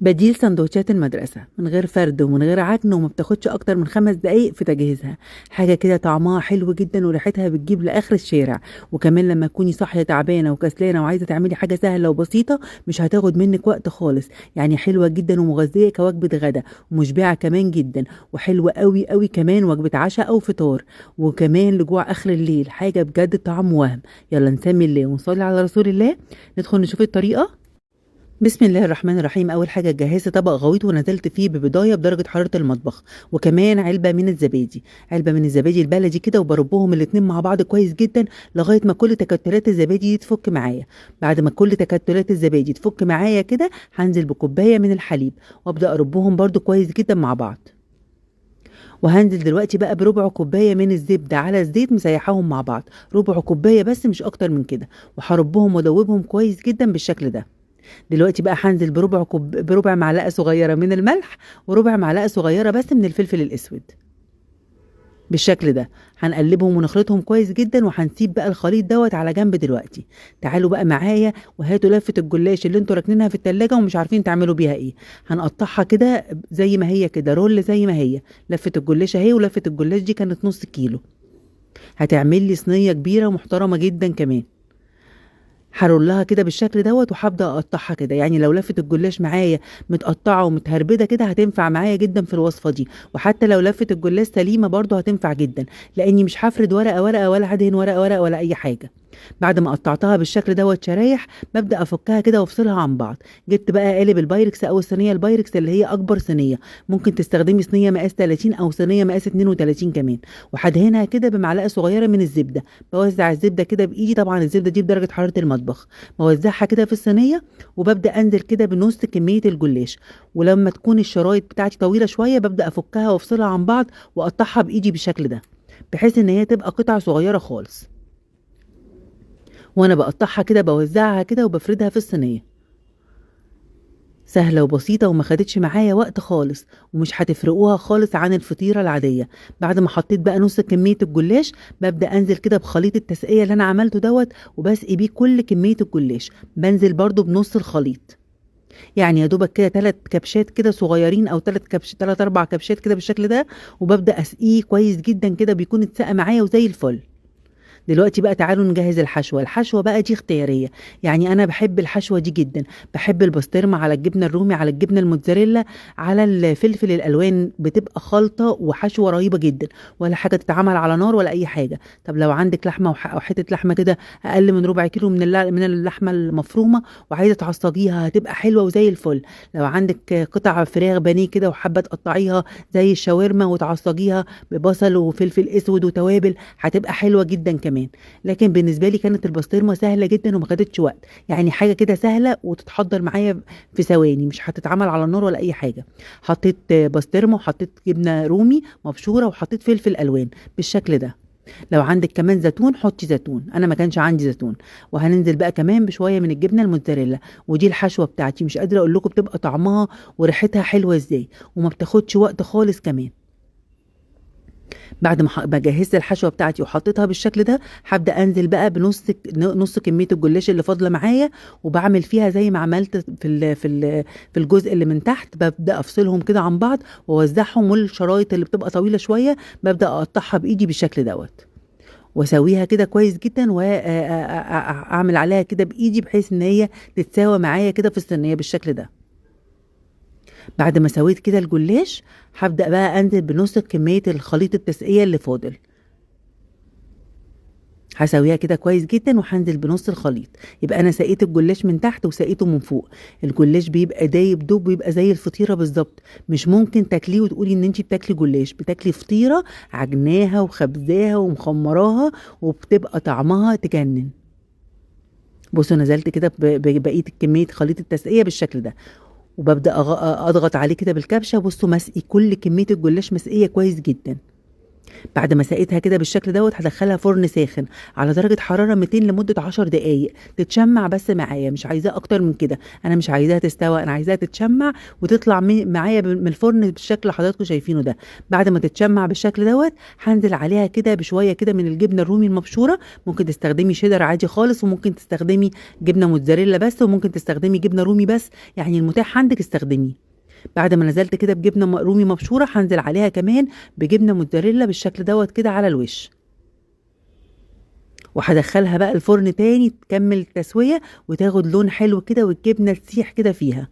بديل سندوتشات المدرسة من غير فرد ومن غير عجن، وما بتاخدش أكتر من 5 دقايق في تجهيزها. حاجة كده طعمها حلو جدا وريحتها بتجيب لآخر الشارع. وكمان لما تكوني صاحية تعبانة وكسلانة وعايزة تعملي حاجة سهلة وبسيطة مش هتاخد منك وقت خالص. يعني حلوة جدا ومغذية كوجبة غدا، ومشبعة كمان جدا، وحلوة قوي قوي كمان وجبة عشاء أو فطار، وكمان لجوع آخر الليل. حاجة بجد طعم وهم. يلا نسمي الله ونصلي على رسول الله. ندخل نشوف الطريقة. بسم الله الرحمن الرحيم. اول حاجه جهزت طبق غويط ونزلت فيه ببضايه بدرجه حراره المطبخ، وكمان علبه من الزبادي البلدي كده، وبربهم الاتنين مع بعض كويس جدا لغايه ما كل تكتلات الزبادي دي تفك معايا. بعد ما كل تكتلات الزبادي تفك معايا كده هنزل بكوبايه من الحليب وابدا اربهم برضو كويس جدا مع بعض. وهنزل دلوقتي بقى بربع كوبايه من الزبده على الزيت مسيحاهم مع بعض، ربع كوبايه بس مش اكتر من كده، وهربهم وادوبهم كويس جدا بالشكل ده. دلوقتي بقى هنزل بربع معلقه صغيره من الملح، وربع معلقه صغيره بس من الفلفل الاسود بالشكل ده. هنقلبهم ونخلطهم كويس جدا، وهنسيب بقى الخليط دوت على جنب دلوقتي. تعالوا بقى معايا وهاتوا لفه الجلاش اللي انتوا راكنينها في التلاجة ومش عارفين تعملوا بيها ايه. هنقطعها كده زي ما هي كده، رول زي ما هي. لفه الجلاش اهي، ولفه الجلاش دي كانت نص كيلو. هتعمل لي صينيه كبيره محترمه جدا كمان. هرولها كده بالشكل دوت وهبدا اقطعها كده. يعني لو لفه الجلاش معايا متقطعه ومتهربده كده هتنفع معايا جدا في الوصفه دي، وحتى لو لفه الجلاش سليمه برضو هتنفع جدا، لاني مش هفرد ورقه ورقه ولا هدهن ورقه ورقه ولا اي حاجه. بعد ما قطعتها بالشكل دوت شرايح ببدا افكها كده وافصلها عن بعض. جبت بقى قالب البايركس او الصينيه البايركس اللي هي اكبر صينيه. ممكن تستخدمي صينيه مقاس 30 او صينيه مقاس 32 كمان. وهدهنها كده بمعلقه صغيره من الزبده. بوزع الزبده كده بايدي، طبعا الزبده دي بدرجه حراره المطبخ. بوزعها كده في الصينيه، وببدا انزل كده بنص كميه الجلاش. ولما تكون الشرايط بتاعتي طويله شويه ببدا افكها وافصلها عن بعض واقطعها بايدي بالشكل ده، بحيث ان هي تبقى قطع صغيره خالص. وانا بقطعها كده بوزعها كده وبفردها في الصينيه. سهله وبسيطه وما خدتش معايا وقت خالص، ومش هتفرقوها خالص عن الفطيره العاديه. بعد ما حطيت بقى نص كميه الجلاش ببدا انزل كده بخليط التسقيه اللي انا عملته دوت، وبسقي بيه كل كميه الجلاش. بنزل برضو بنص الخليط. يعني يا دوبك كده 3 كبشات كده صغيرين، او 3 4 كبشات كده بالشكل ده. وببدا اسقيه كويس جدا كده، بيكون اتسقى معايا وزي الفل. دلوقتي بقى تعالوا نجهز الحشوة. الحشوة بقى دي اختيارية. يعني أنا بحب الحشوة دي جدا. بحب البسطرمة على الجبنة الرومي على الجبنة الموتزاريلا على الفلفل الألوان، بتبقى خلطة وحشوة رهيبة جدا، ولا حاجة تتعمل على نار ولا أي حاجة. طب لو عندك لحمة أو حتة لحمة كده أقل من ربع كيلو من اللحمة المفرومة وعايزة تعصجيها هتبقى حلوة وزي الفل. لو عندك قطع فراخ بانيه كده وحابة تقطعيها زي الشاورما وتعصجيها ببصل وفلفل اسود وتوابل هتبقى حلوه جدا كمان. لكن بالنسبه لي كانت البسطرمه سهله جدا وما خدتش وقت. يعني حاجه كده سهله وتتحضر معايا في ثواني، مش هتتعمل على النار ولا اي حاجه. حطيت بسطرمه وحطيت جبنه رومي مبشوره وحطيت فلفل الوان بالشكل ده. لو عندك كمان زيتون حطي زيتون، انا ما كانش عندي زيتون. وهننزل بقى كمان بشويه من الجبنه الموتزاريلا. ودي الحشوه بتاعتي، مش قادره اقول لكم بتبقى طعمها وريحتها حلوه ازاي، وما بتاخدش وقت خالص كمان. بعد ما جهزت الحشوه بتاعتي وحطيتها بالشكل ده هبدا انزل بقى نص كميه الجلاش اللي فاضله معايا. وبعمل فيها زي ما عملت في الجزء اللي من تحت. ببدا افصلهم كده عن بعض واوزعهم، والشرايط اللي بتبقى طويله شويه ببدا اقطعها بايدي بالشكل دوت، واسويها كده كويس جدا، واعمل عليها كده بايدي بحيث ان هي تتساوى معايا كده في الصينيه بالشكل ده. بعد ما سويت كده الجلاش هبدأ بقى انزل بنص كمية الخليط التسقية اللي فاضل. هسويها كده كويس جدا وهنزل بنص الخليط. يبقى انا سقيت الجلاش من تحت وسقيته من فوق. الجلاش بيبقى دايب دوب، بيبقى زي الفطيرة بالظبط. مش ممكن تاكليه وتقولي ان انتي بتاكلي جلاش، بتاكلي فطيرة عجناها وخبزاها ومخمراها، وبتبقى طعمها تجنن. بصوا نزلت كده ببقية كمية خليط التسقية بالشكل ده، وببدأ اضغط عليه كده بالكبشة. بصوا مسقي كل كمية الجلاش مسقية كويس جدا. بعد ما سقيتها كده بالشكل دوت هدخلها فرن ساخن على درجة حرارة 200 لمدة 10 دقايق تتشمع بس معايا، مش عايزاه اكتر من كده. انا مش عايزاها تستوى، انا عايزاها تتشمع وتطلع معايا من الفرن بالشكل اللي حضراتكم شايفينه ده. بعد ما تتشمع بالشكل دوت هنزل عليها كده بشوية كده من الجبنة الرومي المبشورة. ممكن تستخدمي شيدر عادي خالص، وممكن تستخدمي جبنة موتزاريلا بس، وممكن تستخدمي جبنة رومي بس، يعني المتاح عندك استخدميه. بعد ما نزلت كده بجبنه رومي مبشوره هنزل عليها كمان بجبنه موتزاريلا بالشكل دوت كده على الوش، وهدخلها بقى الفرن تاني تكمل التسويه وتاخد لون حلو كده والجبنه تسيح كده فيها.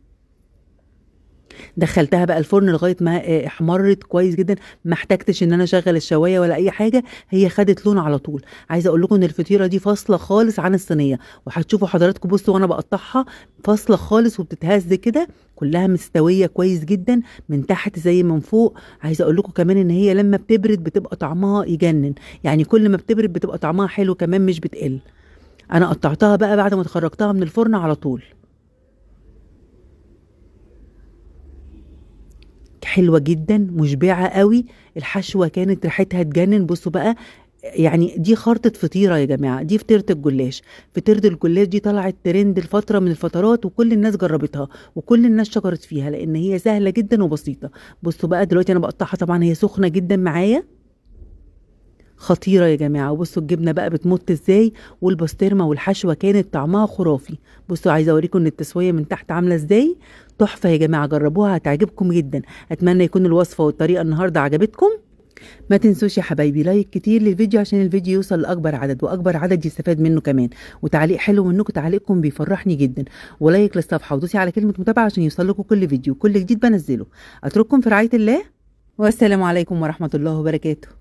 دخلتها بقى الفرن لغايه ما احمرت كويس جدا، ما احتجتش ان انا اشغل الشوايه ولا اي حاجه، هي خدت لون على طول. عايزه اقول لكم ان الفطيره دي فاصله خالص عن الصينيه، وهتشوفوا حضراتكم بصوا وانا بقطعها فاصله خالص وبتتهز كده، كلها مستويه كويس جدا من تحت زي من فوق. عايزه اقول لكم كمان ان هي لما بتبرد بتبقى طعمها يجنن، يعني كل ما بتبرد بتبقى طعمها حلو كمان مش بتقل. انا قطعتها بقى بعد ما خرجتها من الفرن على طول. حلوة جدا مشبعة قوي، الحشوة كانت ريحتها تجنن. بصوا بقى، يعني دي خرطة فطيرة يا جماعة، دي فطيرة الجلاش. فطيرة الجلاش دي طلعت ترند الفترة من الفترات، وكل الناس جربتها وكل الناس شكرت فيها لان هي سهلة جدا وبسيطة. بصوا بقى دلوقتي انا بقطعها، طبعا هي سخنة جدا معايا، خطيرة يا جماعة. وبصوا الجبنة بقى بتمط ازاي، والبسطرمة والحشوة كانت طعمها خرافي. بصوا عايزة اوريكم ان التسوية من تحت عاملة ازاي، تحفة يا جماعة، جربوها هتعجبكم جدا. اتمنى يكون الوصفة والطريقة النهاردة عجبتكم. ما تنسوش يا حبايبي لايك كتير للفيديو عشان الفيديو يوصل لاكبر عدد، واكبر عدد يستفاد منه كمان، وتعليق حلو منكم، تعليقكم بيفرحني جدا، ولايك للصفحة ودوسي على كلمة متابعة عشان يوصل لكم كل فيديو كل جديد بنزله. اترككم في رعاية الله، والسلام عليكم ورحمة الله وبركاته.